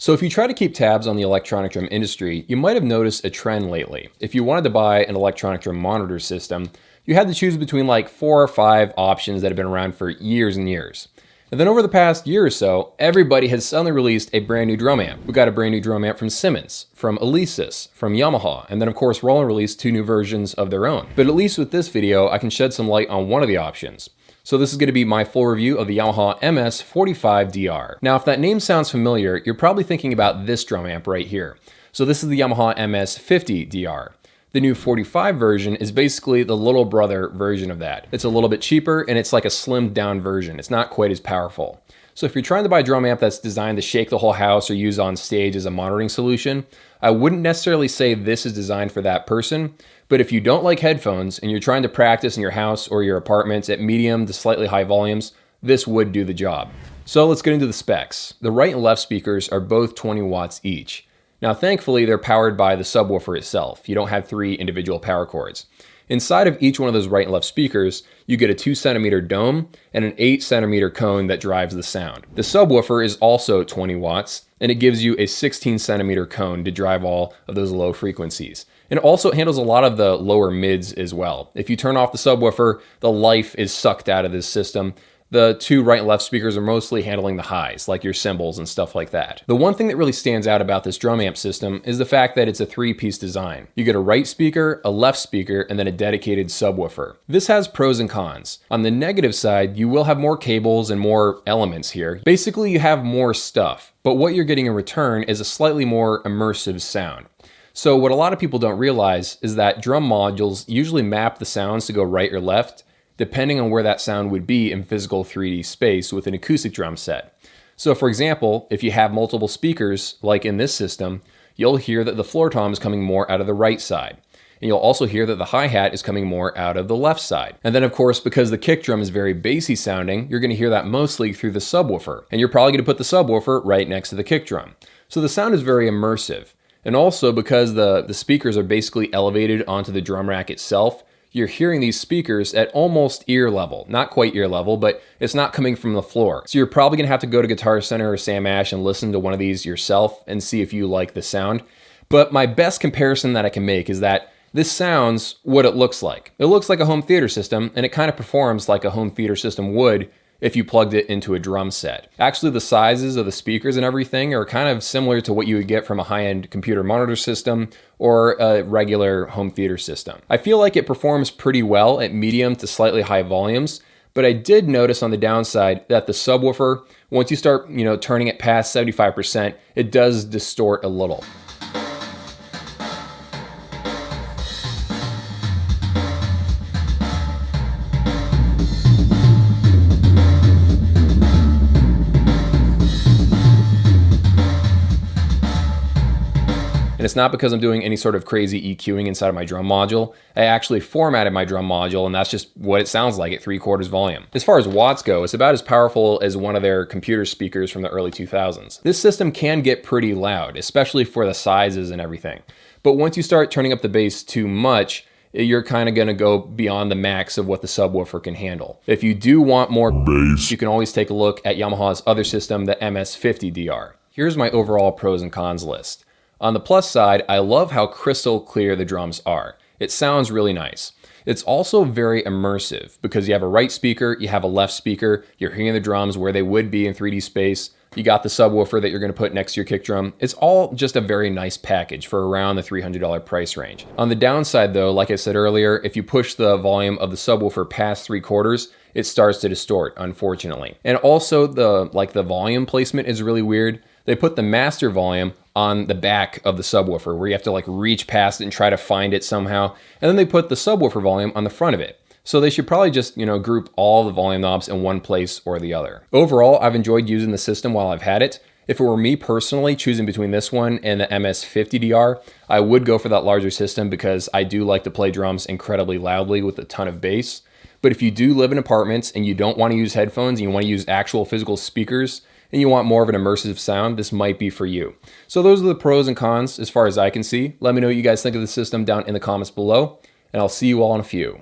So if you try to keep tabs on the electronic drum industry, you might have noticed a trend lately. If you wanted to buy an electronic drum monitor system, you had to choose between like 4 or 5 options that have been around for years and years. And then over the past year or so, everybody has suddenly released a brand new drum amp. We got a brand new drum amp from Simmons, from Alesis, from Yamaha, and then of course Roland released 2 new versions of their own. But at least with this video, I can shed some light on one of the options. So this is going to be my full review of the Yamaha MS45DR. Now, if that name sounds familiar, you're probably thinking about this drum amp right here. So this is the Yamaha MS50DR. The new 45 version is basically the little brother version of that. It's a little bit cheaper and it's like a slimmed down version. It's not quite as powerful. So if you're trying to buy a drum amp that's designed to shake the whole house or use on stage as a monitoring solution, I wouldn't necessarily say this is designed for that person. But if you don't like headphones and you're trying to practice in your house or your apartments at medium to slightly high volumes, this would do the job. So let's get into the specs. The right and left speakers are both 20 watts each. Now thankfully they're powered by the subwoofer itself. You don't have 3 individual power cords. Inside of each one of those right and left speakers, you get a 2 centimeter dome and an 8 centimeter cone that drives the sound. The subwoofer is also 20 watts and it gives you a 16 centimeter cone to drive all of those low frequencies. And it also handles a lot of the lower mids as well. If you turn off the subwoofer, the life is sucked out of this system. The 2 right and left speakers are mostly handling the highs, like your cymbals and stuff like that. The one thing that really stands out about this drum amp system is the fact that it's a 3-piece design. You get a right speaker, a left speaker, and then a dedicated subwoofer. This has pros and cons. On the negative side, you will have more cables and more elements here. Basically, you have more stuff, but what you're getting in return is a slightly more immersive sound. So what a lot of people don't realize is that drum modules usually map the sounds to go right or left, depending on where that sound would be in physical 3D space with an acoustic drum set. So for example, if you have multiple speakers, like in this system, you'll hear that the floor tom is coming more out of the right side. And you'll also hear that the hi-hat is coming more out of the left side. And then of course, because the kick drum is very bassy sounding, you're gonna hear that mostly through the subwoofer. And you're probably gonna put the subwoofer right next to the kick drum. So the sound is very immersive. And also because the speakers are basically elevated onto the drum rack itself, you're hearing these speakers at almost ear level. Not quite ear level, but it's not coming from the floor. So you're probably gonna have to go to Guitar Center or Sam Ash and listen to one of these yourself and see if you like the sound. But my best comparison that I can make is that this sounds what it looks like. It looks like a home theater system and it kind of performs like a home theater system would if you plugged it into a drum set. Actually, the sizes of the speakers and everything are kind of similar to what you would get from a high-end computer monitor system or a regular home theater system. I feel like it performs pretty well at medium to slightly high volumes, but I did notice on the downside that the subwoofer, once you start, turning it past 75%, it does distort a little. And it's not because I'm doing any sort of crazy EQing inside of my drum module. I actually formatted my drum module and that's just what it sounds like at 3/4 volume. As far as watts go, it's about as powerful as one of their computer speakers from the early 2000s. This system can get pretty loud, especially for the sizes and everything. But once you start turning up the bass too much, you're kind of going to go beyond the max of what the subwoofer can handle. If you do want more bass, you can always take a look at Yamaha's other system, the MS50DR. Here's my overall pros and cons list. On the plus side, I love how crystal clear the drums are. It sounds really nice. It's also very immersive because you have a right speaker, you have a left speaker, you're hearing the drums where they would be in 3D space, you got the subwoofer that you're going to put next to your kick drum. It's all just a very nice package for around the $300 price range. On the downside though, like I said earlier, if you push the volume of the subwoofer past 3/4, it starts to distort, unfortunately. And also the volume placement is really weird. They put the master volume on the back of the subwoofer where you have to reach past it and try to find it somehow. And then they put the subwoofer volume on the front of it. So they should probably just, group all the volume knobs in one place or the other. Overall, I've enjoyed using the system while I've had it. If it were me personally choosing between this one and the MS50DR, I would go for that larger system because I do like to play drums incredibly loudly with a ton of bass. But if you do live in apartments and you don't want to use headphones and you want to use actual physical speakers, and you want more of an immersive sound, this might be for you. So those are the pros and cons as far as I can see. Let me know what you guys think of the system down in the comments below, and I'll see you all in a few.